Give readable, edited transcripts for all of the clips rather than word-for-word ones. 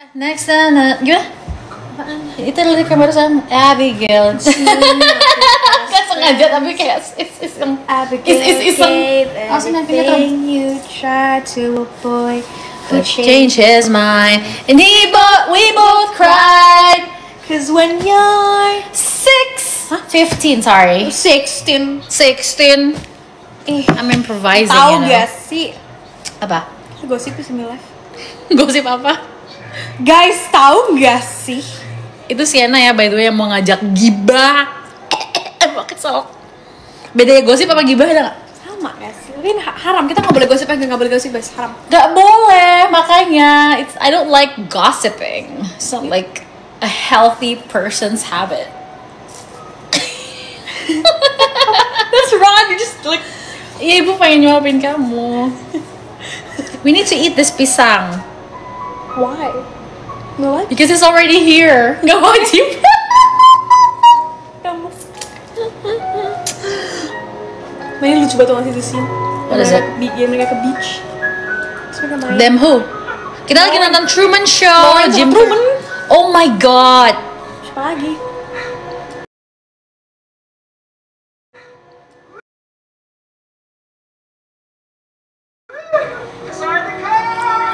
Next, gimana? Itu lirik yang barusan Abigail. Gak sengaja tapi kayak iseng. Everything you try to avoid But change his mind, and we both cried. 'Cause when you're 15, sorry. 16, 16. I'm improvising. tahu gak sih? Apa? Gosip is in my life. Gosip apa? Guys, tahu gak sih? Itu Sienna ya, by the way, yang mau ngajak gibah. Emang kesel. Beda ya, gosip apa gibah ada gak? Sama gak sih? Tapi haram, kita gak boleh gosip, gak boleh gosip guys, haram. Gak boleh, makanya I don't like gossiping. It's not like a healthy person's habit. That's wrong, you just like... Iya, ibu pengen nyuapin kamu. We need to eat this pisang. Why? No what? Because it's already here. Gak wajib. Kamu. Ini lucu banget ngasih itu scene. What is it? Mereka ke beach. Terus mereka main. Them who? Kita lagi nonton Truman Show. Mau main sama Truman. Oh my god. Siapa lagi?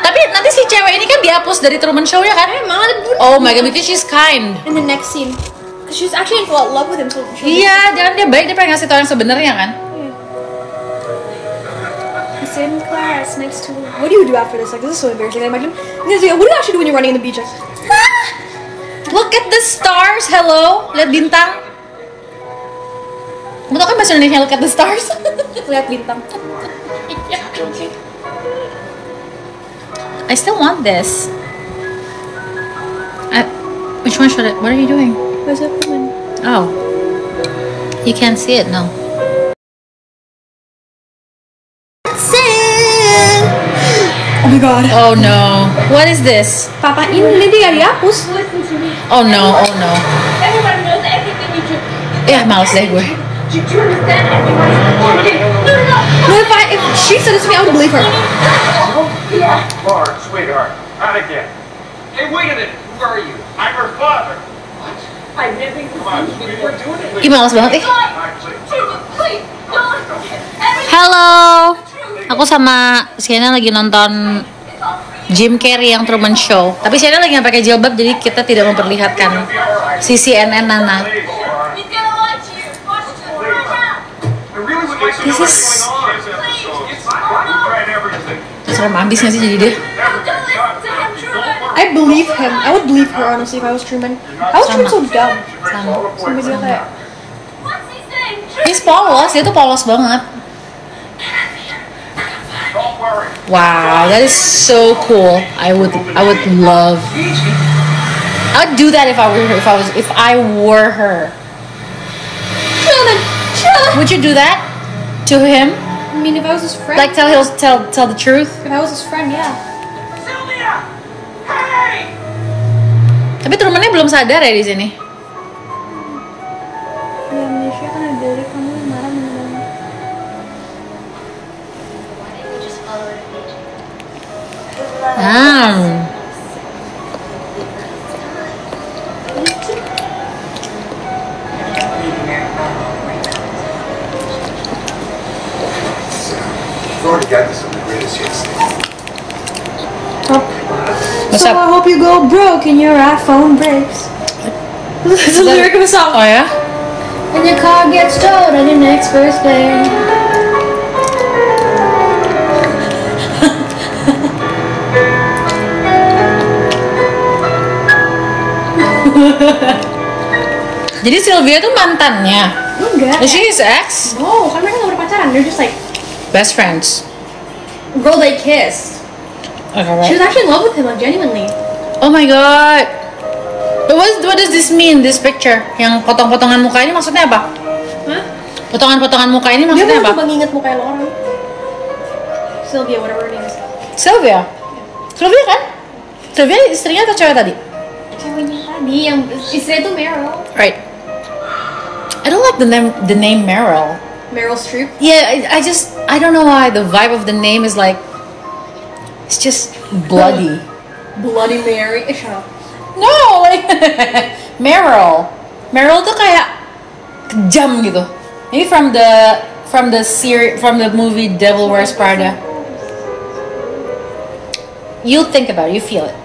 Tapi nanti si cewek ini kan dihapus dari Truman Show ya kan? Emang ada Oh my god, because she's kind. in the next scene. Cause she's actually in love with him. So Iya, jangan dia baik, dia pengen ngasih tau yang sebenarnya kan? He's in class next to him. What do you do after this? Like, this is so embarrassing. I imagine. What do you actually do when you're running in the beach? Like, Look at the stars, hello. Lihat bintang. Kamu tau kan bahasa Indonesia look at the stars? lihat bintang. I still want this. Which one should I? What are you doing? Where's that woman? Oh. You can't see it, no. Oh my god. Oh no. What is this? Papa ini dia dihapus. Oh no, oh no. Everyone knows everything you do. Ya, males deh gue. Do you understand everyone? No, if she said this to me, I would believe her. Bart, sweetheart, not again. Hey, wait a minute. Who are you? I'm her father. What? I never even Come on, seen you sweetie, before. we're doing it. Ih, males banget ih. Actually, Jesus, please, don't. Everything Halo. Aku sama Sienna lagi nonton Jim Carrey yang Truman Show. Tapi Sienna lagi nggak pakai jilbab, jadi kita tidak memperlihatkan si CNN Nana. he's gonna watch you. Watch it right now. I really would like to know This what's is- going on. It's we tried everything. Serem abis nggak sih jadi dia? Don't listen to him, Truman. I believe him. I would believe her honestly if I was Truman. How is Truman so dumb? Sampai dia kayak What's his name? Truman. He's polos, dia tuh polos banget. Don't worry. Wow, that is so cool. I would love. I would do that if I were her. Would you do that to him? I mean, if I was his friend. Like tell the truth? If I was his friend, yeah. Sylvia! Hey! Tapi Trumannya belum sadar ya di sini. Ya, Malaysia kan ada dari kamu yang marah bener-bener. You've already got this on the greatest hits. What's So up? I hope you go broke and your iPhone breaks. It's a lyric of a song. Oh ya? And your car gets towed on your next birthday. Jadi Sylvia tuh mantannya. Enggak. Is she his ex? No, kan mereka gak udah pacaran. They're just like Best friends. girl they kissed. Okay, She was right. actually in love with him, like genuinely. Oh my god. But what does this mean? This picture? Yang potong-potongan muka ini maksudnya apa? Hah? Potongan-potongan muka ini Dia maksudnya mau apa? coba nginget muka lo orang. Sylvia, whatever her name is. Sylvia. Sylvia kan? Sylvia istrinya atau cewek tadi? Ceweknya tadi yang istrinya tuh Meryl. Right. I don't like the name Meryl. Meryl Streep. Yeah, I don't know why the vibe of the name is like, it's just bloody. Bloody Mary. Shut up. No, like Meryl. Meryl tuh kayak kejam gitu. Maybe from the movie Devil Wears Prada. You think about it, you feel it.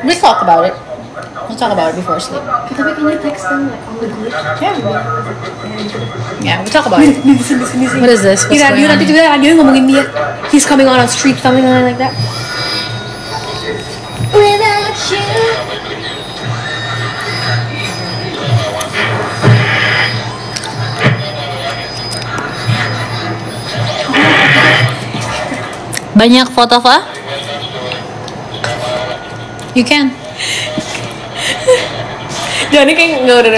We talk about it. We'll talk about it before sleep. Tapi can you text them like on the group? Yeah, we talk about it. What is this? What's Di radio going on? nanti juga radio ngomongin dia. He's coming on street, something like that. Without you. Banyak foto apa? You can. Johnny kayak nggak udah.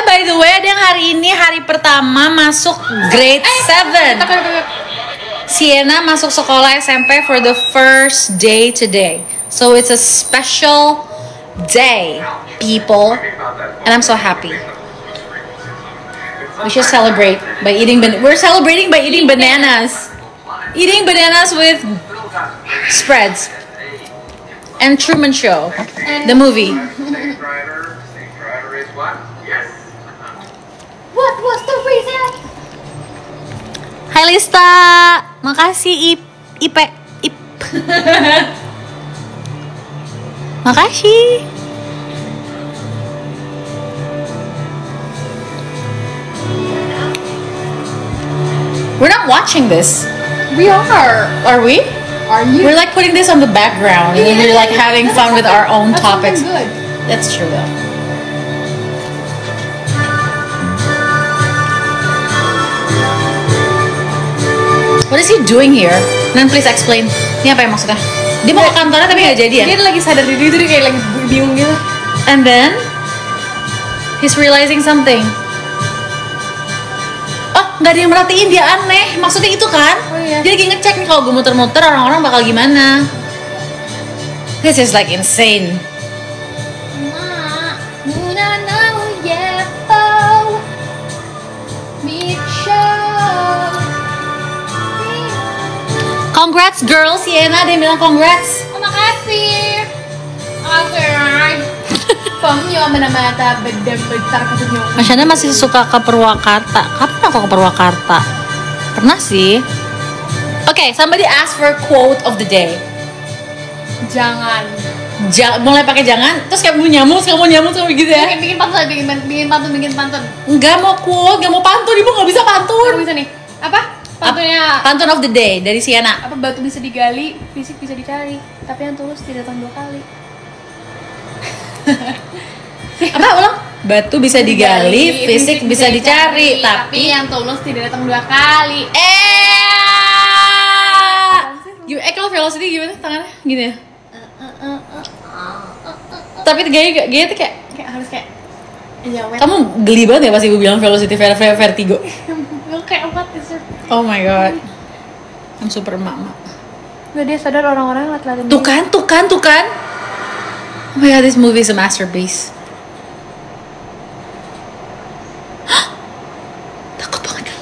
By the way, ada yang hari ini hari pertama masuk grade 7. Sienna masuk sekolah SMP for the first day today. So it's a special day, people. And I'm so happy. We should celebrate by eating we're celebrating by eating bananas. Eating bananas with spreads. And Truman Show, the movie. Stage driver is what? Yes. What was the reason? Hai Lista, makasih Ip. Makasih. We're not watching this. We are. Are we? Are you? We're like putting this on the background and then we're like having fun with our own topics. Good. That's true though. What is he doing here? Nan please explain. Ini apa yang maksudnya? Dia mau ke kantornya tapi nggak jadi ya? Dia lagi sadar diri itu, dia kayak lagi bingung gitu. And then he's realizing something. Oh, nggak ada yang merhatiin, dia aneh. Maksudnya itu kan? Oh, iya. Dia lagi ngecek nih kalau gue muter-muter orang-orang bakal gimana. This is like insane. Congrats girls, Sienna, ada yang bilang congrats. Oh, makasih. Makasih. Pamnya mana-mana bedem bentar katanya. Masyana masih suka ke Purwakarta. Kapan aku ke Purwakarta? Pernah sih. Okay, somebody asked for a quote of the day. Jangan. Mulai pakai jangan, terus kayak mau nyamuk sama gitu ya. Bikin pantun. Enggak mau quote, enggak mau pantun, ibu nggak bisa pantun. Aku bisa nih. Apa? Pantunnya Pantun of the day dari Sienna. apa, batu bisa digali, fisik bisa dicari, tapi yang tulus tidak datang 2 kali. Apa ulang? Batu bisa digali, fisik bisa dicari, tapi yang tulus tidak datang 2 kali. Gimana? Kalau velocity gimana tangannya? Gini ya? Tapi gaya tuh kayak harus kayak wet. kamu geli banget ya pasti gue bilang velocity vertigo. Kayak what is it? Oh my god. I'm super emak-emak. Nggak, dia sadar orang-orang ngeliatin Tuh kan. Oh my god, this movie is a masterpiece. Takut banget.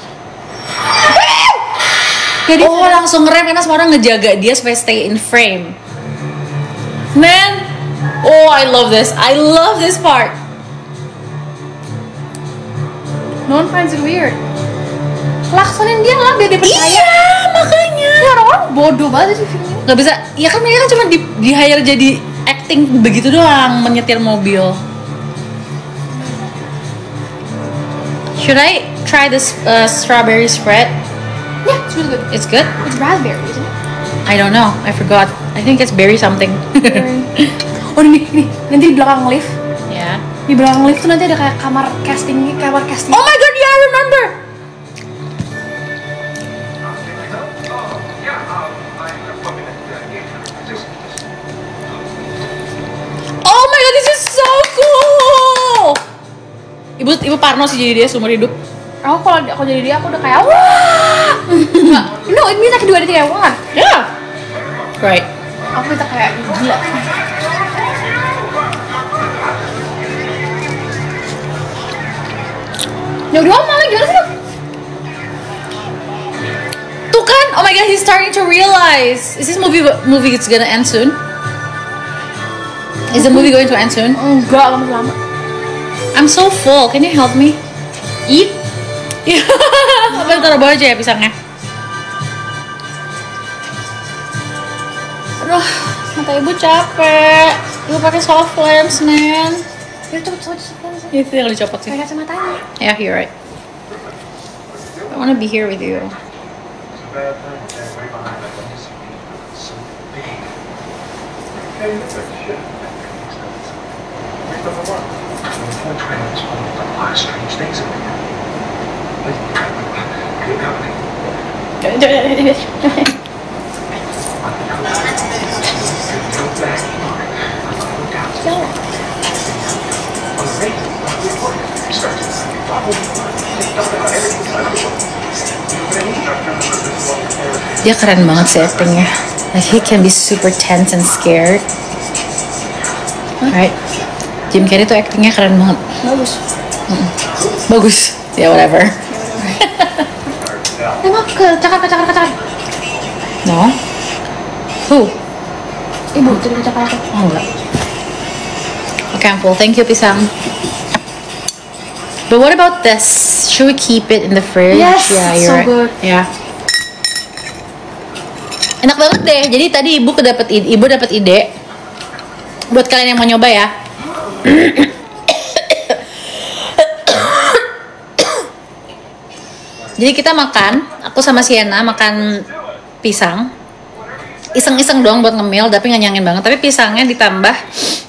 Jadi Langsung ngerem karena semua orang ngejaga dia supaya stay in frame. Man, I love this. I love this part. no one finds it weird. Laksonin dia lah biar dia percaya. Iya, makanya. Ya, orang-orang bodoh banget sih filmnya. Gak bisa. Ya kan mereka kan cuma di hire jadi acting begitu doang, menyetir mobil. Should I try this strawberry spread? Yeah, it's really good. It's good? It's raspberry, isn't it? I don't know. I forgot. I think it's berry something. Oh ini nanti di belakang lift. Yeah. Di belakang lift tuh nanti ada kayak kamar casting. Oh my god, yeah, I remember. Oh my god, this is so cool. Ibu Parno sih jadi dia seumur hidup. Kalau aku jadi dia, aku udah kayak wah. No, it means I can do anything I want. Yeah. Right. Aku bisa kayak gila. Ya udah, malah gimana sih? realize. Is this movie it's gonna end soon? Is the movie going to end soon? Enggak lama-lama. I'm so full. Can you help me? Eat? Apa taruh bawah aja ya pisangnya? Aduh, mata ibu capek. Ibu pakai soft lens, man. Ya cepet cepet. Itu yang dicopot sih. Pakai kacamatanya. Yeah, you're right. I wanna be here with you. Dia keren banget sih actingnya. Like he can be super tense and scared. Alright, Jim Carrey tuh actingnya keren banget. Bagus. Bagus. Ya whatever. Emang kecakar. No. Who? Ibu jadi kecakar aku. Oh enggak. Okay, I'm full. Thank you, pisang. But what about this? Should we keep it in the fridge? Yes, yeah, it's you're so right. good. Yeah. Enak banget deh. Jadi tadi ibu dapat ide. Buat kalian yang mau nyoba ya. Jadi kita makan, aku sama Sienna makan pisang. Iseng-iseng doang buat ngemil, tapi ngenyangin banget. Tapi pisangnya ditambah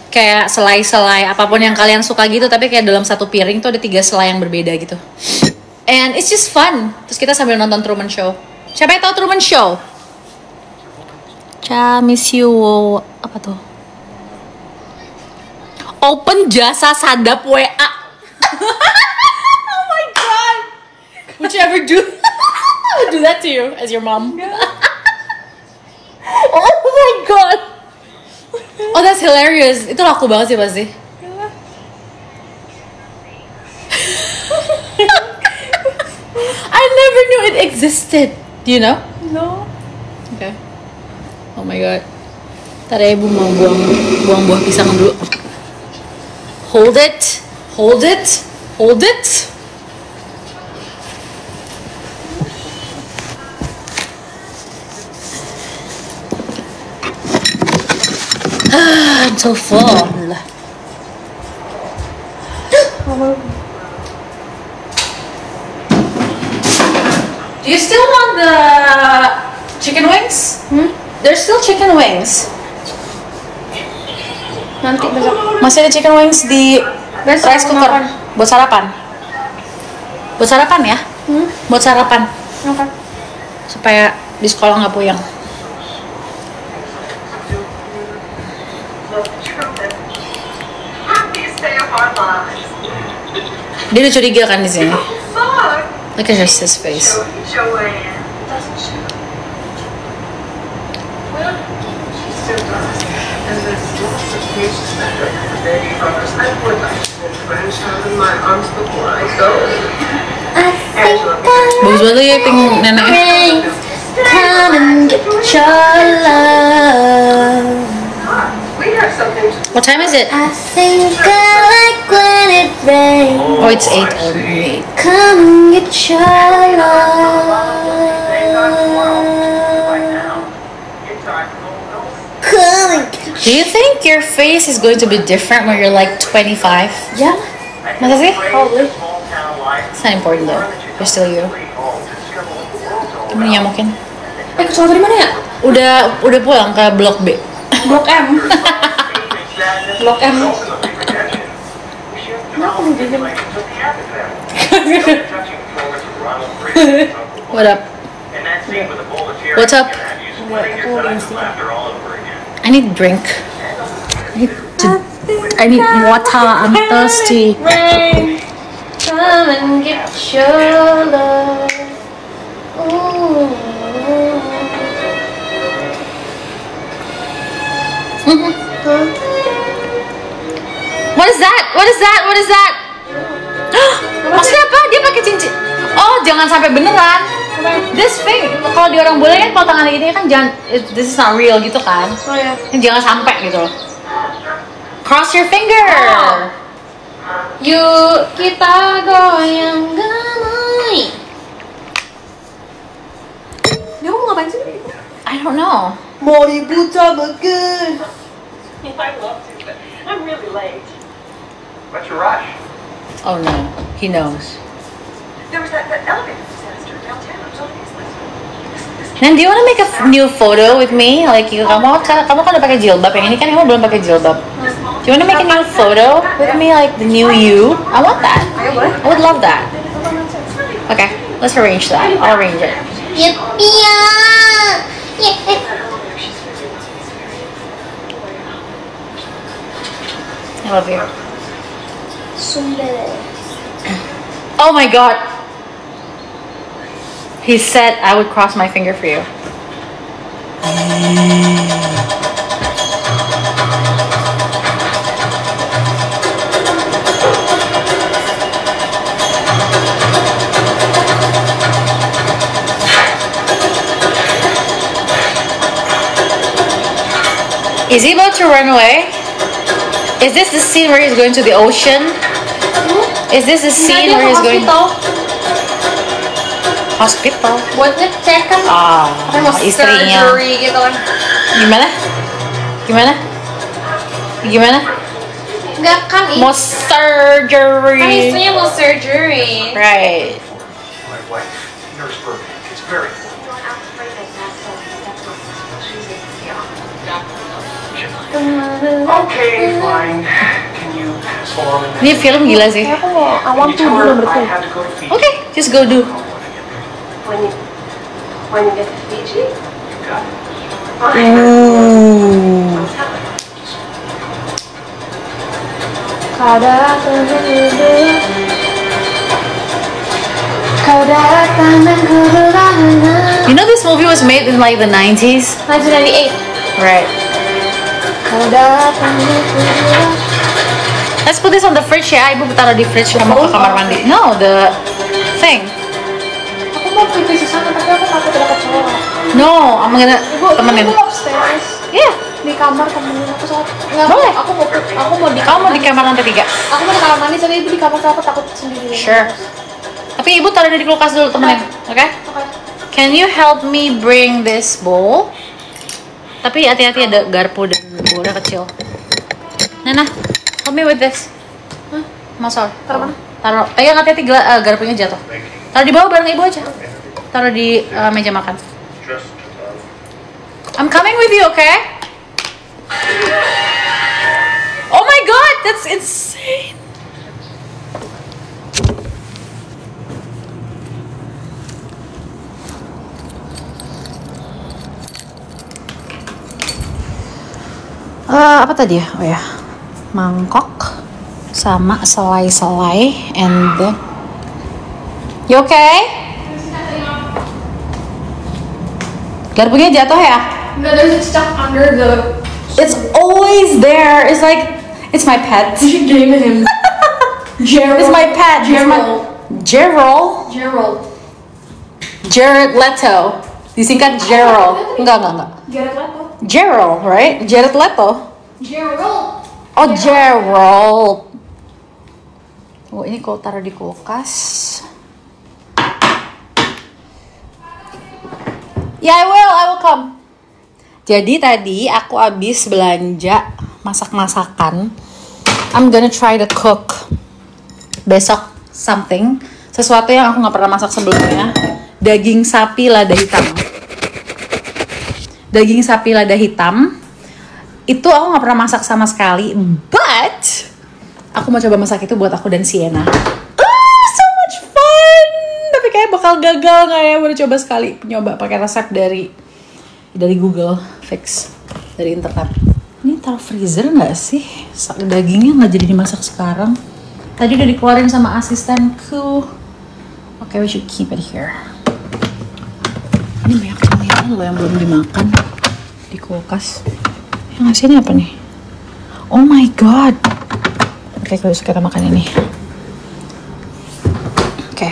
kayak selai-selai apapun yang kalian suka gitu, tapi kayak dalam satu piring tuh ada 3 selai yang berbeda gitu. And it's just fun. Terus kita sambil nonton Truman Show. Siapa yang tahu Truman Show? Miss you. Apa tuh? Open jasa sadap WA. Oh my god. Would you ever do that to you as your mom? Oh my god. Oh, that's hilarious. Itu laku banget sih pasti. I never knew it existed. Do you know? No. Okay. Oh my god. Tadi ibu mau buang buah pisang dulu. Hold it. Hold it. Hold it. I'm so full. Do you still want the chicken wings? There's still chicken wings. Nanti besok. Masih ada chicken wings di Besok rice mau cooker. makan. Buat sarapan. Buat sarapan ya? Buat sarapan. Makan. Supaya di sekolah nggak puyeng. Dia udah curiga kan di sini. Look at his face. Bagus banget ya acting neneknya. Come and get your love. What time is it? I think I like when it rains. Oh, it's 8:08. Come and get your love. Come and get Do you think your face is going to be different when you're like 25? Yeah. Masa sih? Probably. It's not important though. You're still you. Kamu nyamukin? Kecoa dari mana ya? Udah pulang ke Blok B. Blok M. Blok M. Kenapa lu diem? What up? What's up? I need drink. I need water. I'm thirsty. Rain, come and get your love. Ooh. What is that? What is that? What is that? Maksudnya apa? Dia pakai cincin. Oh, jangan sampai beneran. This thing, kalau di orang bule kan kalau tangan gini kan jangan, this is not real gitu kan? Oh ya. Jangan sampai gitu. Cross your finger. Yuk kita goyang damai. Ini kamu ngapain sih? I don't know. Mau ibu makan. I love to, but I'm really late. What's your rush? Oh no, he knows. There was that elevator disaster downtown. I was on Facebook. Nan, do you wanna make a new photo with me? Like kamu kan udah pakai jilbab, yang ini kan kamu belum pakai jilbab. Do you wanna make a new photo with me, like the new you? I want that. I would love that. Okay, let's arrange that. I'll arrange it. I love you. Oh my god. He said I would cross my finger for you. Is he about to run away? Is this the scene where he's going to the ocean? Is this the scene where he's going hospital? Buat ngecek kan? Ah, istrinya. Surgery gitu kan? Gimana? Gimana? Gimana? Enggak kan? Mau surgery. Kan istrinya mau surgery. Right. My wife, Nurse Burbank, is very Okay, fine. Can you swallow in Ini film gila sih. Aku mau Can awam you tuh tell dulu her berarti. I have to go to Fiji? Okay, just go do. When you get to Fiji, You got it. Ooh. You know this movie was made in like the 90s? 1998. Right. Let's put this on the fridge ya. Ibu taruh di fridge kamu ke kamar mandi. No, the thing. Aku mau pipis di sana tapi aku takut ada kecoa. No, I'm gonna temenin. Ibu upstairs. Yeah. Di kamar temenin aku saat. Enggak Boleh. Aku mau di Kamu mau di kamar lantai 3? Aku mau di kamar mandi tapi ibu di kamar aku takut sendiri. Sure. Tapi ibu taruh di kulkas dulu temenin, oke? Oke. Can you help me bring this bowl? Tapi hati-hati ada garpu dan bolanya kecil. Nana, help me with this. Masal. Taruh mana? Taruh. Yang hati-hati garpunya jatuh. Taruh di bawah bareng ibu aja. Taruh di meja makan. I'm coming with you, okay? Oh my god, that's insane. Apa tadi ya? Oh ya, mangkok sama selai-selai and then you okay? Garpunya jatuh ya? No, there's a stuck under the. It's always there. It's like it's my pet. You should name him. Gerald. It's my pet. Gerald. Jared Leto. Disingkat Gerald. Enggak. Jared Leto. Gerald, right? Jared Leto. Gerald. Oh, Gerald. Oh, ini kalau taruh di kulkas. Yeah, I will come. Jadi tadi aku habis belanja masak-masakan. I'm gonna try to cook besok something. Sesuatu yang aku nggak pernah masak sebelumnya. Daging sapi lada hitam. Daging sapi lada hitam. Itu aku nggak pernah masak sama sekali. But aku mau coba masak itu buat aku dan Sienna. So much fun. Tapi kayak bakal gagal nggak ya? Baru coba sekali nyoba pakai resep dari Google Fix, dari internet. Ini taruh freezer nggak sih? Dagingnya nggak jadi dimasak sekarang. Tadi udah dikeluarin sama asistenku. Okay, we should keep it here. Ini banyak cemilan loh yang belum dimakan di kulkas. Yang ngasih ini apa nih? Oh my god. Oke, kalau kita makan ini. Oke.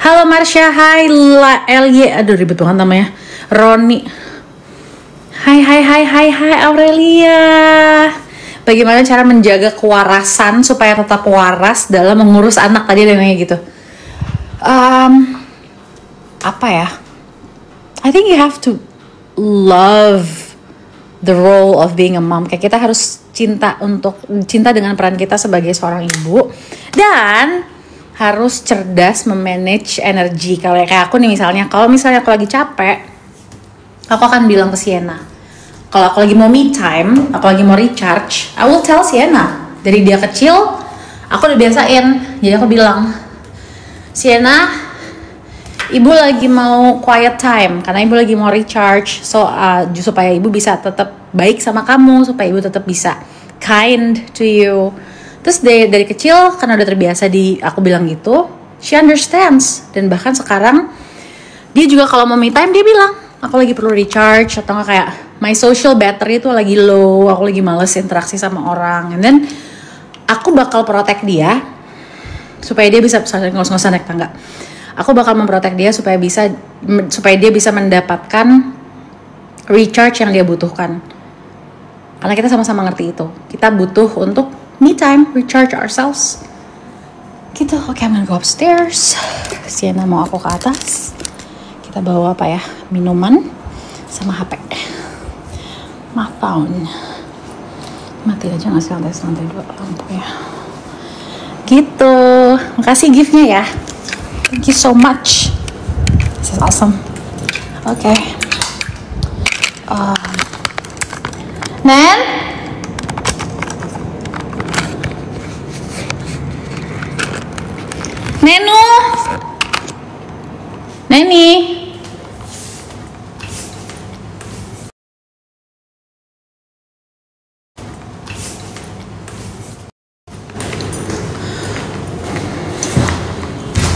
Halo Marsha, hai LY, aduh ribet banget namanya. Roni. Hai Aurelia. Bagaimana cara menjaga kewarasan supaya tetap waras dalam mengurus anak, tadi ada nanya gitu. Apa ya? I think you have to love the role of being a mom. Kayak kita harus cinta dengan peran kita sebagai seorang ibu, dan harus cerdas memanage energi. Kalau kayak aku nih misalnya, kalau misalnya aku lagi capek, aku akan bilang ke Sienna. Kalau aku lagi mau me time, aku lagi mau recharge, I will tell Sienna. Dari dia kecil, aku udah biasain. Jadi aku bilang, Sienna, ibu lagi mau quiet time karena ibu lagi mau recharge, supaya ibu bisa tetap baik sama kamu, supaya ibu tetap bisa kind to you. Terus dari kecil karena udah terbiasa aku bilang gitu, she understands. Dan bahkan sekarang dia juga kalau mau me time dia bilang, aku lagi perlu recharge, atau nggak kayak my social battery itu lagi low, aku lagi males interaksi sama orang. And then aku bakal protect dia supaya dia bisa ngos-ngosan naik tangga. Aku bakal memprotek dia supaya dia bisa mendapatkan recharge yang dia butuhkan. Karena kita sama-sama ngerti itu. Kita butuh untuk me time, recharge ourselves. Gitu. Oke, I'm gonna go upstairs. Sienna mau aku ke atas. Kita bawa apa ya? Minuman sama HP. My phone. Mati aja nggak sih lantai 2 lampunya. Gitu. Makasih giftnya ya. Thank you so much. This is awesome. Okay. Nen? Nenu? Neni?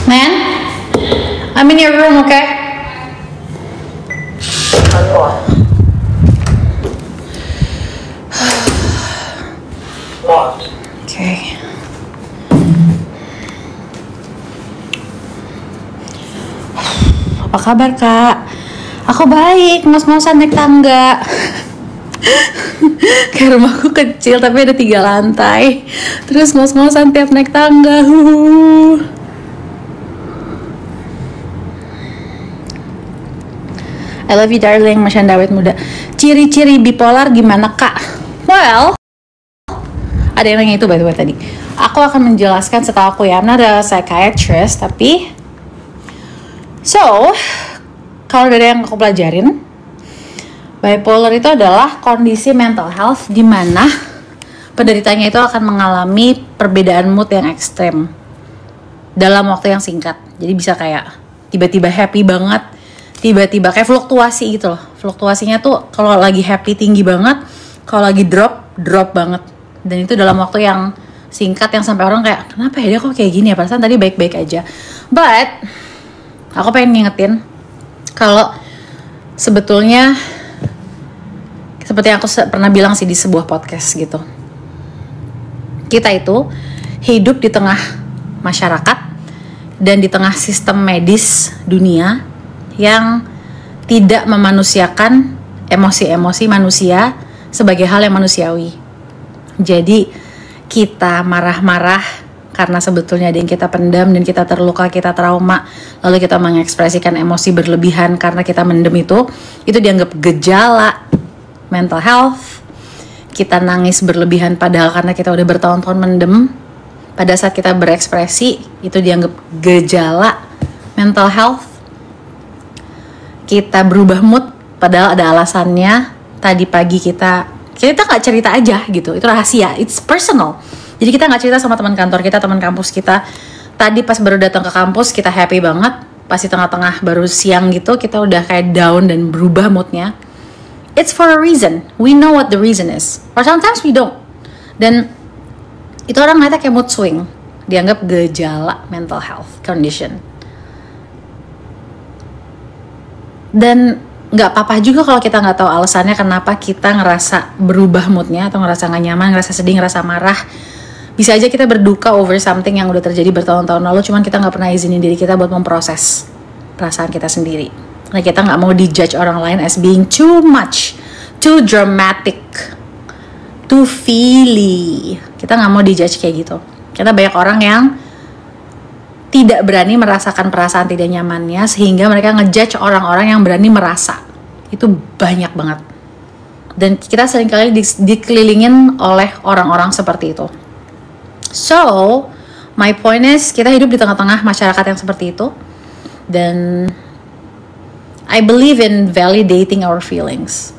Nen? I'm in your room, okay? Okay. Apa kabar, Kak? Aku baik, ngos-ngosan naik tangga. Kayak rumahku kecil tapi ada 3 lantai. Terus ngos-ngosan tiap naik tangga. I love you darling, Mas Dawet muda. Ciri-ciri bipolar gimana, Kak? Well, ada yang nanya itu by the way tadi. Aku akan menjelaskan setahu aku ya, I'm not a psychiatrist, tapi kalau dari yang aku pelajarin, bipolar itu adalah kondisi mental health di mana penderitanya itu akan mengalami perbedaan mood yang ekstrem dalam waktu yang singkat. Jadi bisa kayak tiba-tiba happy banget, tiba-tiba kayak fluktuasi gitu loh. Fluktuasinya tuh kalau lagi happy tinggi banget, kalau lagi drop banget. Dan itu dalam waktu yang singkat yang sampai orang kayak, kenapa ya dia kok kayak gini ya, perasaan tadi baik-baik aja. But aku pengen ngingetin kalau sebetulnya seperti yang aku pernah bilang sih di sebuah podcast gitu, kita itu hidup di tengah masyarakat dan di tengah sistem medis dunia yang tidak memanusiakan emosi-emosi manusia sebagai hal yang manusiawi. Jadi kita marah-marah karena sebetulnya ada yang kita pendam dan kita terluka, kita trauma, lalu kita mengekspresikan emosi berlebihan karena kita mendem itu dianggap gejala mental health. Kita nangis berlebihan padahal karena kita udah bertahun-tahun mendem. Pada saat kita berekspresi itu dianggap gejala mental health. Kita berubah mood padahal ada alasannya. Tadi pagi kita nggak cerita aja gitu, itu rahasia, it's personal. Jadi kita nggak cerita sama teman kantor kita, teman kampus kita. Tadi pas baru datang ke kampus kita happy banget, pas di tengah-tengah baru siang gitu kita udah kayak down dan berubah moodnya. It's for a reason, we know what the reason is, or sometimes we don't. Dan itu orang ngeliatnya kayak mood swing, dianggap gejala mental health condition. Dan nggak apa-apa juga kalau kita nggak tahu alasannya kenapa kita ngerasa berubah moodnya atau ngerasa nggak nyaman, ngerasa sedih, ngerasa marah. Bisa aja kita berduka over something yang udah terjadi bertahun-tahun lalu, cuman kita nggak pernah izinin diri kita buat memproses perasaan kita sendiri. Nah, kita nggak mau dijudge orang lain as being too much, too dramatic, too feely. Kita nggak mau dijudge kayak gitu. Karena banyak orang yang tidak berani merasakan perasaan tidak nyamannya, sehingga mereka ngejudge orang-orang yang berani merasa. Itu banyak banget. Dan kita seringkali dikelilingin oleh orang-orang seperti itu. So, my point is, kita hidup di tengah-tengah masyarakat yang seperti itu. Dan I believe in validating our feelings.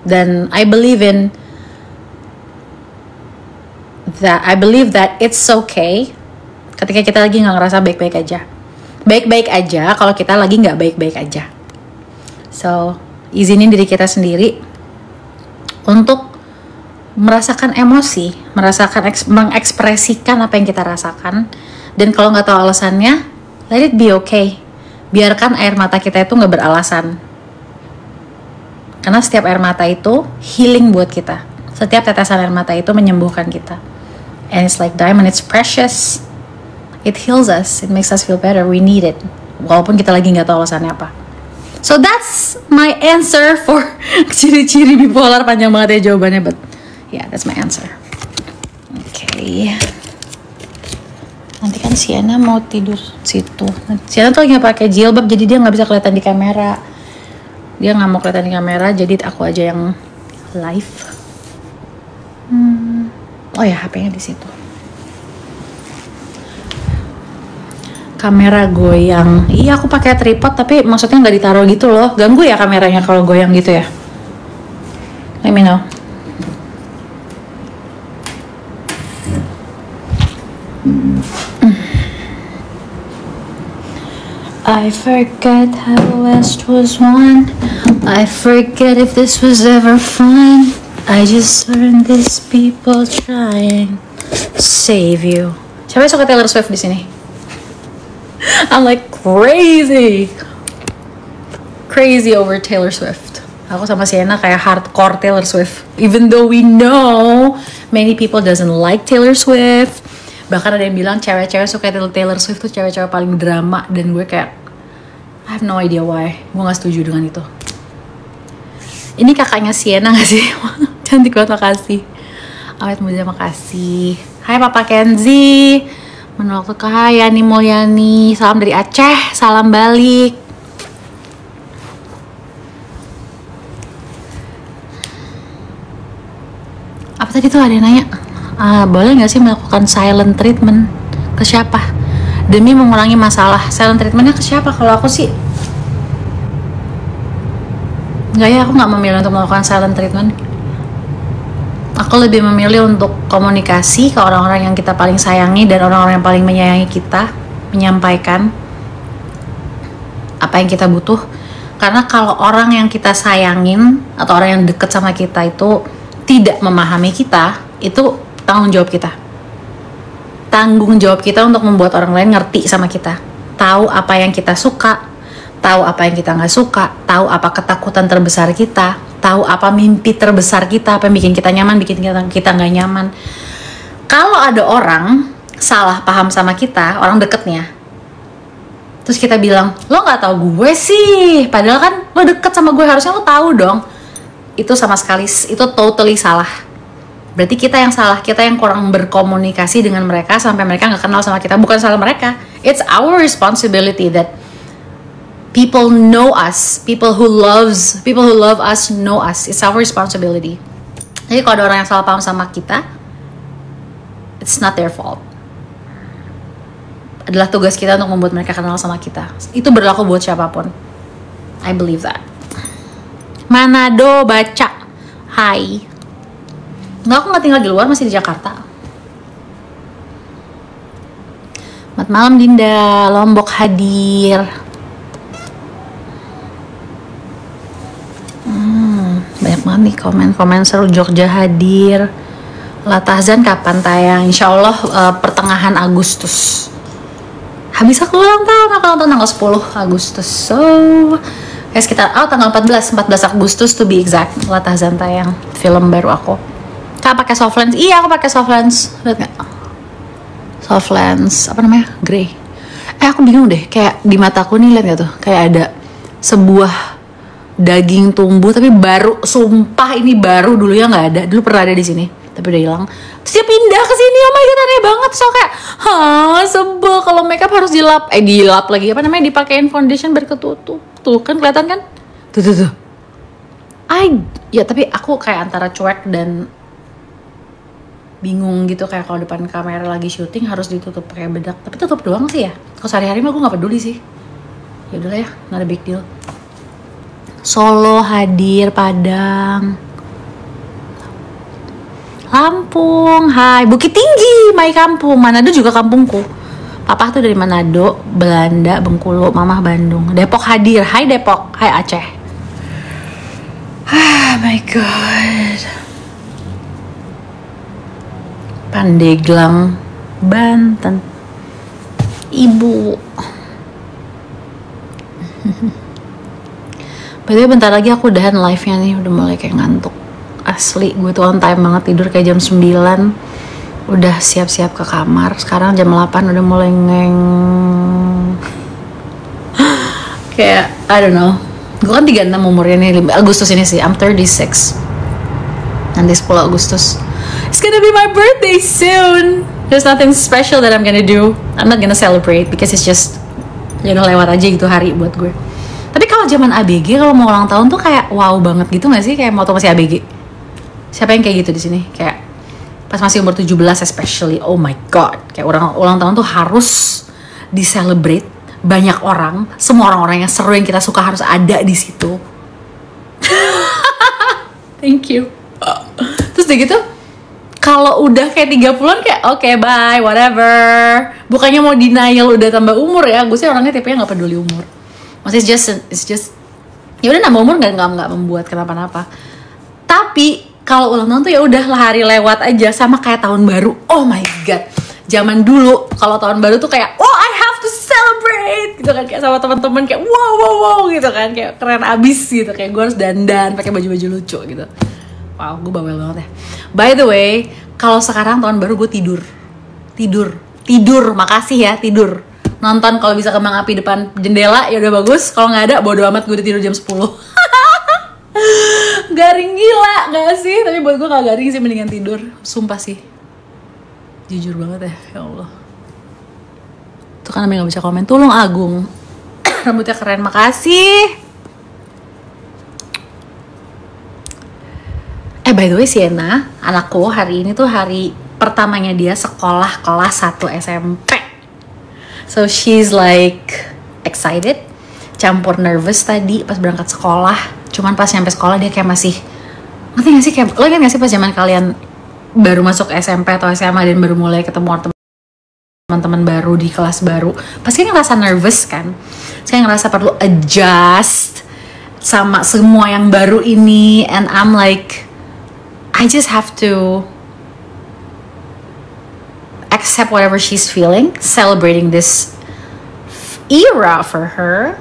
Dan I believe that it's okay ketika kita lagi nggak ngerasa baik-baik aja. Baik-baik aja kalau kita lagi nggak baik-baik aja. So, izinin diri kita sendiri untuk merasakan emosi, mengekspresikan apa yang kita rasakan. Dan kalau nggak tahu alasannya, let it be okay. Biarkan air mata kita itu nggak beralasan. Karena setiap air mata itu healing buat kita. Setiap tetesan air mata itu menyembuhkan kita. And it's like diamond, it's precious. It heals us, it makes us feel better. We need it. Walaupun kita lagi nggak tahu alasannya apa. So that's my answer for ciri-ciri bipolar. Panjang banget ya jawabannya, but yeah, that's my answer. Okay. Nanti kan Sienna mau tidur situ. Sienna tuh lagi nggak pakai jilbab, jadi dia nggak bisa kelihatan di kamera. Dia nggak mau kelihatan di kamera, jadi aku aja yang live. Oh ya, HP-nya di situ. Kamera goyang. Iya, aku pakai tripod, tapi maksudnya nggak ditaruh gitu loh. Ganggu ya kameranya kalau goyang gitu ya? Let me know. I forget how West was won. I forget if this was ever fun. I just learned these people trying to save you. Siapa yang suka Taylor Swift di sini? I'm like crazy over Taylor Swift. Aku sama Sienna kayak hardcore Taylor Swift. Even though we know many people doesn't like Taylor Swift. Bahkan ada yang bilang cewek-cewek suka Taylor Swift tuh cewek-cewek paling drama. Dan gue kayak I have no idea why. Gue gak setuju dengan itu. Ini kakaknya Sienna gak sih? Cantik banget, makasih. Awet muda, makasih. Hai Papa Kenzi. Menolak ke hai Yani Mulyani. Salam dari Aceh, salam balik. Apa tadi tuh ada yang nanya? Boleh gak sih melakukan silent treatment? Ke siapa? Demi mengurangi masalah. Silent treatmentnya ke siapa? Kalau aku sih enggak ya, aku gak memilih untuk melakukan silent treatment. Aku lebih memilih untuk komunikasi ke orang-orang yang kita paling sayangi dan orang-orang yang paling menyayangi kita, menyampaikan apa yang kita butuh. Karena kalau orang yang kita sayangin atau orang yang deket sama kita itu tidak memahami kita, itu tanggung jawab kita. Tanggung jawab kita untuk membuat orang lain ngerti sama kita, tahu apa yang kita suka, tahu apa yang kita nggak suka, tahu apa ketakutan terbesar kita, tahu apa mimpi terbesar kita, apa yang bikin kita nyaman, bikin kita nggak nyaman. Kalau ada orang salah paham sama kita, orang deketnya, terus kita bilang, lo nggak tahu gue sih, padahal kan lo deket sama gue, harusnya lo tahu dong. Itu sama sekali, itu totally salah. Berarti kita yang salah, kita yang kurang berkomunikasi dengan mereka sampai mereka nggak kenal sama kita. Bukan salah mereka, it's our responsibility that people know us, people who love us know us. It's our responsibility. Jadi kalau ada orang yang salah paham sama kita, it's not their fault. Adalah tugas kita untuk membuat mereka kenal sama kita. Itu berlaku buat siapapun. I believe that. Manado baca. Hai. Nggak, aku nggak tinggal di luar, masih di Jakarta. Selamat malam Dinda, Lombok hadir. Banyak banget nih komen seru. Jogja hadir. Latahzan kapan tayang? Insya Allah pertengahan Agustus. Habis aku ulang tahun tanggal 10 Agustus. So sekitar tanggal 14 Agustus to be exact. Latahzan tayang film baru aku. Kak pakai soft lens? Iya, aku pakai soft lens. Lihat nggak? soft lens, apa namanya, grey. Aku bingung deh, kayak di mataku nih, lihat gak tuh, kayak ada sebuah daging tumbuh tapi baru, sumpah ini baru, dulunya nggak ada, dulu pernah ada di sini tapi udah hilang. Terus dia pindah ke sini, oh my god, aneh banget. So kayak, sebel kalau makeup harus dilap lagi, apa namanya, dipakein foundation berketutup. Tuh kan kelihatan kan? Tuh. Ya tapi aku kayak antara cuek dan bingung gitu, kayak kalau depan kamera lagi syuting harus ditutup pakai bedak. Tapi tutup doang sih ya. Kalau sehari-hari mah gue nggak peduli sih. Ya udahlah ya, not a big deal. Solo hadir, Padang, Lampung, hai, Bukit Tinggi, my kampung, Manado juga kampungku. Papa tuh dari Manado, Belanda, Bengkulu, Mama Bandung. Depok hadir, hai Depok, hai Aceh. My god. Pandeglang, Banten, Ibu. Padahal bentar lagi aku udahan live-nya nih, udah mulai kayak ngantuk. Asli, gue tuh on time banget, tidur kayak jam 9. Udah siap-siap ke kamar. Sekarang jam 8 udah mulai ngeng. Kayak, I don't know. Gue kan 36 umurnya nih, Agustus ini sih. I'm 36. Nanti 10 Agustus. It's gonna be my birthday soon. There's nothing special that I'm gonna do. I'm not gonna celebrate because it's just, you know, lewat aja gitu hari buat gue. Tapi kalau zaman ABG, kalau mau ulang tahun tuh kayak wow banget gitu nggak sih? Kayak mau masih ABG. Siapa yang kayak gitu di sini? Kayak pas masih umur 17 especially, oh my god, kayak orang ulang tahun tuh harus di-celebrate, banyak orang, semua orang-orang yang seru yang kita suka harus ada di situ. Thank you. Terus udah gitu, kalau udah kayak 30-an kayak oke, bye, whatever. Bukannya mau denial udah tambah umur ya, gue sih orangnya tipenya nggak peduli umur. Maksudnya it's just ya udah, nambah umur nggak membuat kenapa-napa. Tapi kalau ulang tahun tuh ya udahlah, hari lewat aja, sama kayak tahun baru. Oh my god, zaman dulu kalau tahun baru tuh kayak I have to celebrate gitu kan, kayak sama teman-teman kayak wow gitu kan, kayak keren abis gitu, kayak gue harus dandan pakai baju-baju lucu gitu. Wow, gue bawel banget ya. By the way, kalau sekarang tahun baru gue tidur, makasih ya, tidur. Nonton kalau bisa kembang api depan jendela ya udah bagus, kalau nggak ada bodo amat, gue udah tidur jam 10. Garing gila gak sih? Tapi buat gue gak garing sih, mendingan tidur. Sumpah sih, jujur banget ya Allah. Tuh kan namanya gak bisa komen. Tulung Agung. Rambutnya keren, makasih. By the way, Sienna, anakku, hari ini tuh hari pertamanya dia sekolah kelas 1 SMP. So she's like excited, campur nervous tadi pas berangkat sekolah. Cuman pas nyampe sekolah dia kayak masih, ngerti gak sih, kayak lo ingat gak sih pas zaman kalian baru masuk SMP atau SMA dan baru mulai ketemu teman-teman baru di kelas baru, pasti kan ngerasa nervous kan. Saya ngerasa perlu adjust sama semua yang baru ini, and I'm like, I just have to accept whatever she's feeling, celebrating this era for her.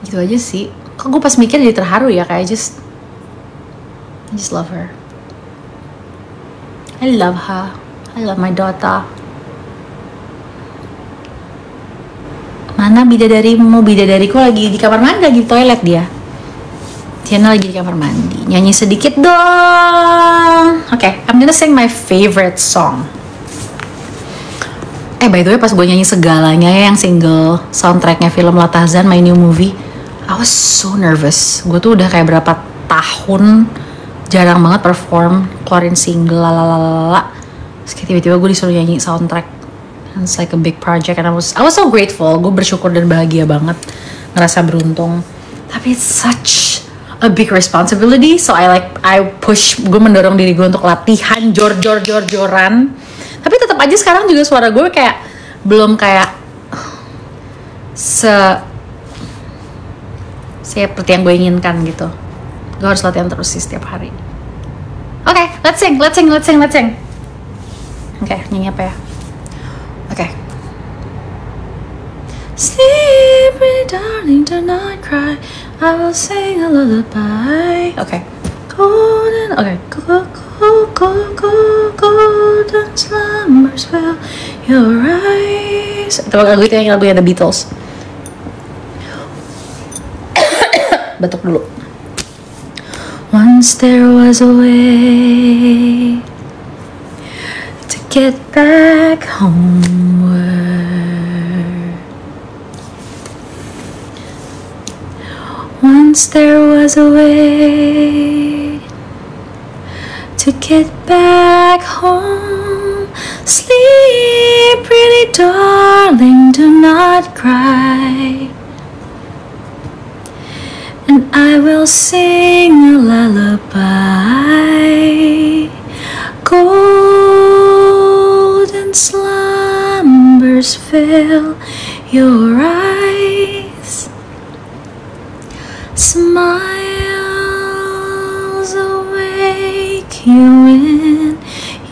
Gitu aja sih. Kok gue pas mikir jadi terharu ya, kayak I just love her. I love her. I love my daughter. Mana bidadarimu? Bidadariku lagi di kamar mandi, lagi di toilet dia. Tiana lagi di kamar mandi. Nyanyi sedikit dong. Okay, I'm gonna sing my favorite song. By the way, pas gue nyanyi segalanya ya, yang single soundtracknya film Latazan, My New Movie, I was so nervous. Gue tuh udah kayak berapa tahun jarang banget perform, keluarin single lalalala. Terus tiba-tiba gue disuruh nyanyi soundtrack. And it's like a big project, and I was so grateful. Gue bersyukur dan bahagia banget, ngerasa beruntung. Tapi it's such a big responsibility, so I push, gue mendorong diri gue untuk latihan jor-joran. Tapi tetap aja sekarang juga suara gue kayak belum kayak seperti yang gue inginkan gitu. Gue harus latihan terus sih setiap hari. Okay, let's sing. Okay, nyanyi apa ya? Okay. Sleep, pretty darling, do not cry. I will sing a lullaby. Okay. Okay. Go golden slumbers fill your eyes. Itu lagu itu yang lagunya The Beatles. Batuk dulu. Once there was a way to get back homeward. Once there was a way to get back home. Sleep, pretty darling, do not cry. And I will sing a lullaby. Golden slumbers fill your eyes. Smiles awake you in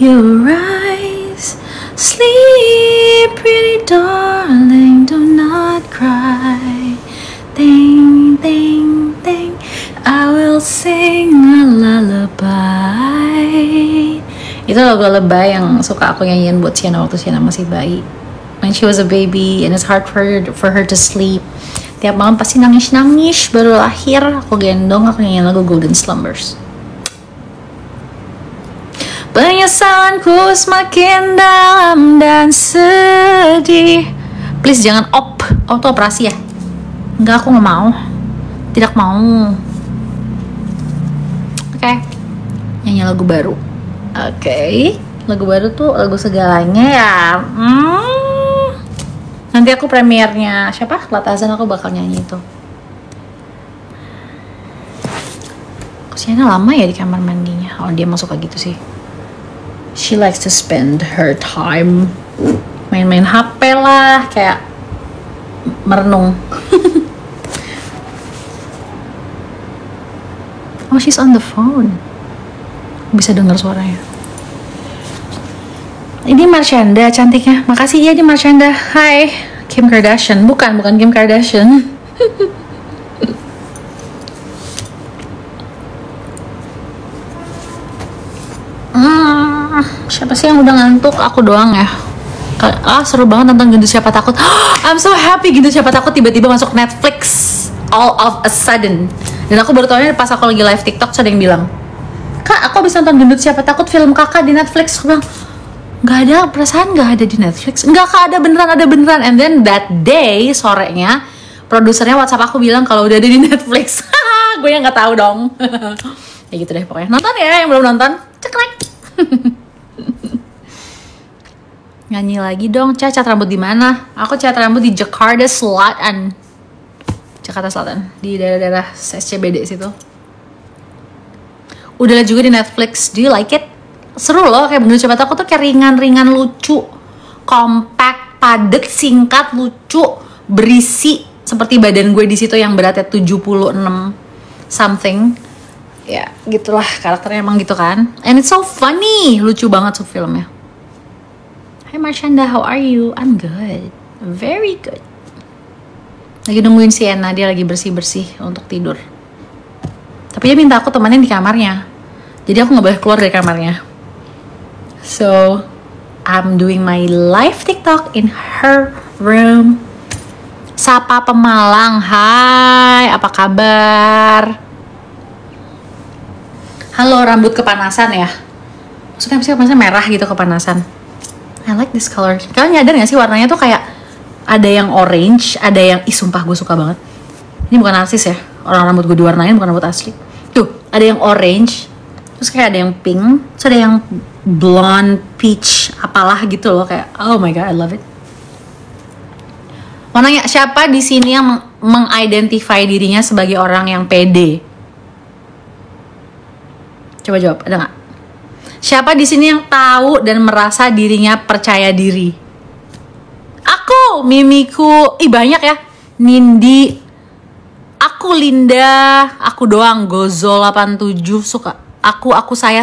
your eyes. Sleep, pretty darling, do not cry. Ding, ding, ding, I will sing a lullaby. Itu lagu lullaby yang suka aku nyanyiin buat Sienna waktu Sienna masih bayi. When she was a baby and it's hard for her to sleep. Tiap malam pasti nangis-nangis, baru lahir aku gendong, aku nyanyiin lagu Golden Slumbers. Penyesalanku semakin dalam dan sedih. Please jangan auto operasi ya. Enggak, aku nggak mau. Tidak mau. Oke. Nyanyi lagu baru. Oke. Lagu baru tuh lagu segalanya ya. Nanti aku premiernya siapa? Latazan aku bakal nyanyi itu. Kesiannya lama ya di kamar mandinya. Oh, dia masuk kayak gitu sih. She likes to spend her time main-main HP lah, kayak merenung. Oh, she's on the phone. Bisa dengar suaranya. Ini Marshanda cantiknya. Makasih ya di Marshanda. Hai, Kim Kardashian. Bukan Kim Kardashian. Siapa sih yang udah ngantuk? Aku doang ya. Seru banget nonton Gendut Siapa Takut. I'm so happy Gendut Siapa Takut tiba-tiba masuk Netflix all of a sudden. Dan aku baru tahunya pas aku lagi live TikTok ada yang bilang, "Kak, aku habis nonton Gendut Siapa Takut film kakak di Netflix." Aku bilang, "Nggak ada, perasaan nggak ada di Netflix." "Nggak, Kak, ada beneran." And then that day sorenya produsernya WhatsApp aku bilang kalau udah ada di Netflix. Gue yang nggak tahu dong. Ya gitu deh pokoknya. Nonton ya yang belum nonton. Cekrek. Nyanyi lagi dong. Cat rambut di mana? Aku cat rambut di Jakarta Selatan. Di daerah-daerah SCBD situ. Udah liat juga di Netflix. Do you like it? Seru loh, kayak Gendut Siapa Takut tuh kayak ringan-ringan lucu, compact, padet, singkat, lucu, berisi seperti badan gue di situ yang beratnya 76 something. Ya, gitulah karakternya emang gitu kan. And it's so funny, lucu banget tuh filmnya. Hi Marshanda, how are you? I'm good, very good. Lagi nungguin Sienna, dia lagi bersih-bersih untuk tidur. Tapi dia minta aku temenin di kamarnya. Jadi aku nggak boleh keluar dari kamarnya. So, I'm doing my live TikTok in her room. Sapa Pemalang, hai, apa kabar? Halo, rambut kepanasan ya? Maksudnya kepanasan merah gitu kepanasan. I like this color. Kalian nyadar gak sih warnanya tuh kayak ada yang orange, ada yang, sumpah gue suka banget. Ini bukan narsis ya, orang rambut gue diwarnain bukan rambut asli. Tuh, ada yang orange, terus kayak ada yang pink, terus ada yang blonde, peach, apalah gitu loh, kayak oh my god, I love it. Mau nanya, siapa di sini yang mengidentify dirinya sebagai orang yang pede? Coba jawab, ada nggak? Siapa di sini yang tahu dan merasa dirinya percaya diri? Aku, Mimiku, banyak ya. Nindi, aku Linda, aku doang. Gozol 87 suka. Aku saya.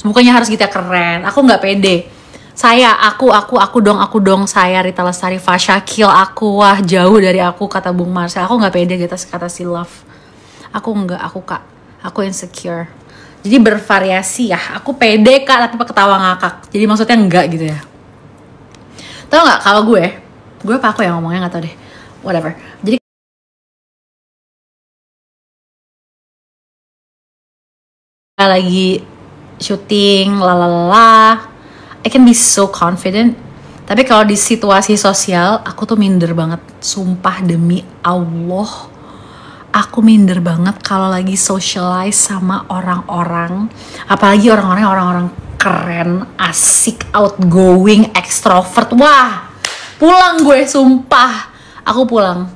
Bukannya harus kita keren. Aku nggak pede. Saya, aku dong. Saya Rita Lestari, Fasha, kill aku. Wah, jauh dari aku, kata Bung Marcel. Aku nggak pede gitu kata si Love. Aku nggak, aku kak. Aku insecure. Jadi bervariasi ya. Aku pede kak tapi ketawa ngakak. Jadi maksudnya enggak gitu ya. Tahu nggak kalau gue apa aku yang ngomongnya nggak tahu deh. Whatever. Jadi lagi syuting lalala, I can be so confident. Tapi kalau di situasi sosial aku tuh minder banget. Sumpah demi Allah. Aku minder banget kalau lagi socialize sama orang-orang, apalagi orang-orang keren, asik, outgoing, extrovert. Wah, pulang gue, sumpah. Aku pulang.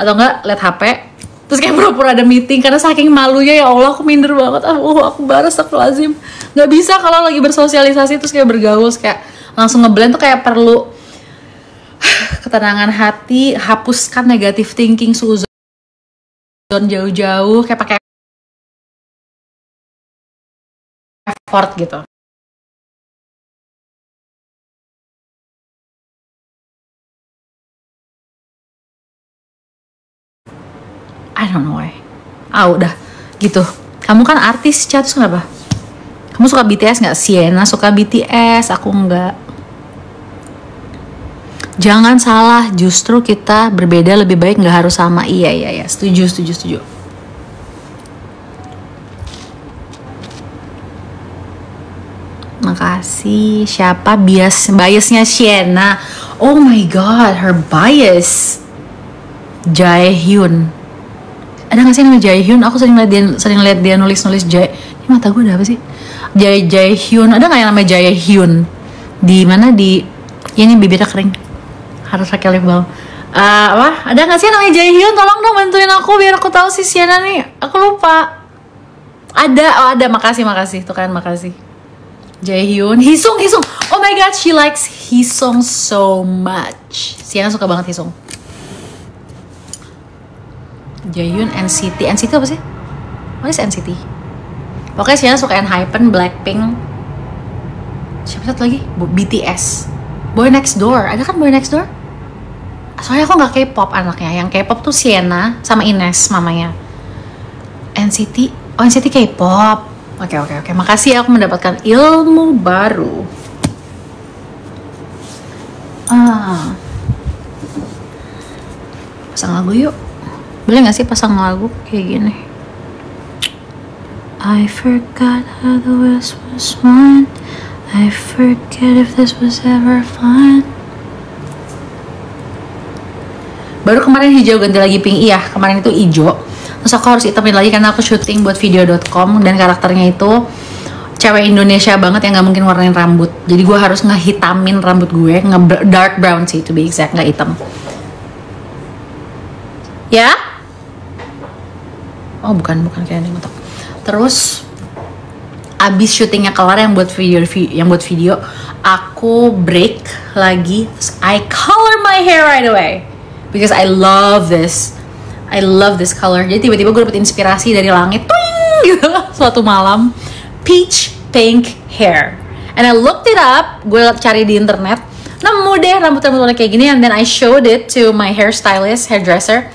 Atau enggak, liat HP, terus kayak pura-pura ada meeting, karena saking malunya, ya Allah, aku minder banget. Aku baru astagfirullahaladzim. Gak bisa kalau lagi bersosialisasi, terus kayak bergaul, kayak langsung ngeblend tuh kayak perlu ketenangan hati, hapuskan negative thinking, suzon jauh-jauh, kayak pakai effort gitu. I don't know why. Udah gitu. Kamu kan artis, terus kenapa? Kamu suka BTS nggak? Sienna suka BTS, aku enggak. Jangan salah, justru kita berbeda lebih baik, nggak harus sama. Iya, setuju. Makasih. Siapa biasnya Sienna? Oh my god, her bias. Jaehyun. Ada nggak sih namanya Jaehyun? Aku sering lihat dia nulis Jae. Ini mata gue ada apa sih? Jaehyun. Ada nggak yang namanya Jaehyun? Di mana di? Ya, ini bibirnya kering. Harus pakai lip balm. Apa? Ada nggak sih namanya Jaehyun? Tolong dong bantuin aku biar aku tahu si Sienna nih. Aku lupa. Ada. Makasih. Tuh kan, makasih. Jaehyun, Hisung. Oh my god, she likes Hisung so much. Sienna suka banget Hisung. Jaehyun, NCT apa sih? What is NCT? Pokoknya Sienna suka Enhypen, Blackpink. Siapa satu lagi? BTS. Boy Next Door. Ada kan Boy Next Door? Soalnya aku nggak K-pop anaknya. Yang K-pop tuh Sienna sama Ines mamanya. NCT K-pop. Oke. Makasih, aku mendapatkan ilmu baru. Pasang lagu yuk. Boleh nggak sih pasang lagu kayak gini? I forgot how the West was won. I forget if this was ever fun. Baru kemarin hijau ganti lagi pink. Iya, kemarin itu hijau. Terus aku harus hitamin lagi karena aku syuting buat video.com. Dan karakternya itu cewek Indonesia banget yang gak mungkin warnain rambut. Jadi gue harus ngehitamin rambut gue, dark brown sih to be exact, gak hitam. Ya? Oh bukan kayak ini ngotok. Terus abis syutingnya kelar yang buat video, aku break lagi. I color my hair right away because I love this color. Jadi tiba-tiba gue dapet inspirasi dari langit, twing, gitu, suatu malam, peach pink hair. And I looked it up, gue cari di internet, nemu deh rambut warna kayak gini. And then I showed it to my hairdresser.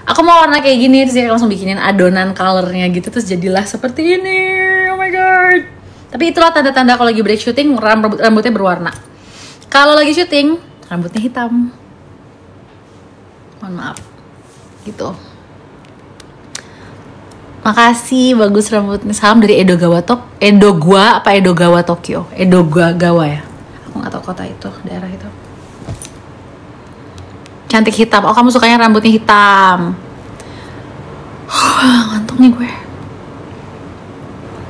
Aku mau warna kayak gini, terus dia langsung bikinin adonan colornya gitu, terus jadilah seperti ini. Oh my god. Tapi itulah tanda-tanda kalau lagi break syuting, rambutnya berwarna. Kalau lagi syuting, rambutnya hitam. Mohon maaf. Gitu. Makasih, bagus rambutnya. Salam dari Edogawa Tokyo. Edogawa ya. Aku nggak tahu kota itu, daerah itu. Cantik hitam. Oh, kamu sukanya rambutnya hitam. Ngantuk nih gue.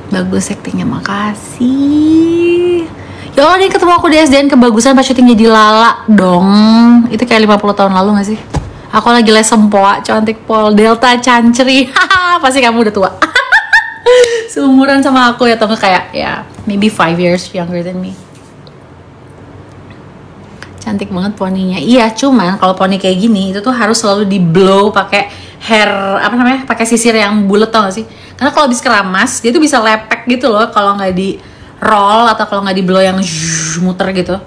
Bagus actingnya, makasih. Ya Allah, dia ketemu aku di SDN kebagusan pas syuting jadi Lala dong. Itu kayak 50 tahun lalu gak sih? Aku lagi les sempoa, cantik pol, Delta Cancri. Pasti kamu udah tua. Seumuran sama aku ya, atau kayak ya maybe 5 years younger than me. Cantik banget poninya. Iya, cuman kalau poni kayak gini itu tuh harus selalu di blow pakai hair pakai sisir yang bulat, tau gak sih? Karena kalau habis keramas dia tuh bisa lepek gitu loh kalau nggak di roll atau kalau nggak di blow yang muter gitu.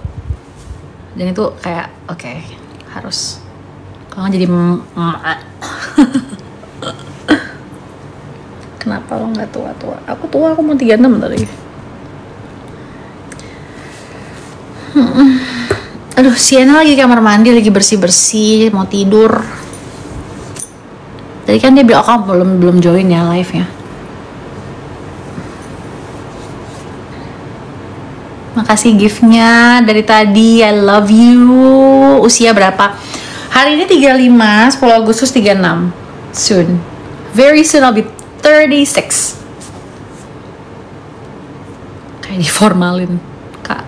Dan itu kayak oke, harus. Kalau nggak jadi Kenapa lo nggak tua-tua? Aku tua, aku mau 36 tadi. Aduh, Sienna lagi di kamar mandi, lagi bersih-bersih, mau tidur. Tadi kan dia bilang, oh belum join ya live-nya. Makasih gift-nya dari tadi, I love you. Usia berapa? Hari ini 35, 10 Agustus 36. Soon. Very soon I'll be 36. Kayak diformalin, Kak.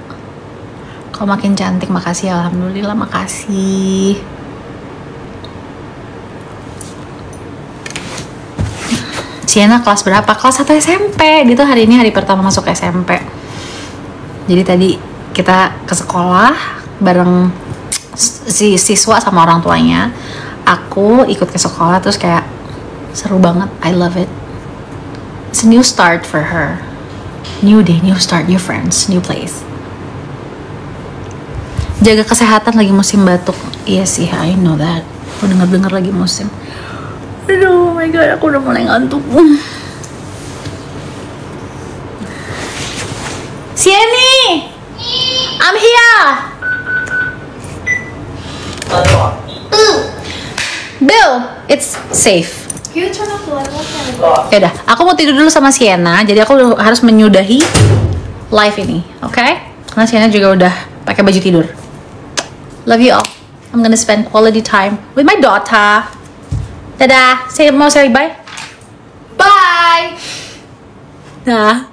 Kau makin cantik, makasih, alhamdulillah, makasih. Sienna kelas berapa? Kelas 1 SMP. Dia tuh hari ini hari pertama masuk SMP. Jadi tadi kita ke sekolah bareng si siswa sama orang tuanya. Aku ikut ke sekolah, terus kayak seru banget. I love it. It's a new start for her. New day, new start, new friends, new place. Jaga kesehatan, lagi musim batuk. Iya sih, I know that. Aku denger lagi musim. Aduh, oh my god, aku udah mulai ngantuk. Sienny, I'm here. Bill, it's safe. Can you turn off the light? Yaudah, aku mau tidur dulu sama Sienna, jadi aku harus menyudahi live ini, oke? Karena Sienna juga udah pakai baju tidur. Love you all. I'm gonna spend quality time with my daughter. Dadah. Mau say bye? Bye! Dah.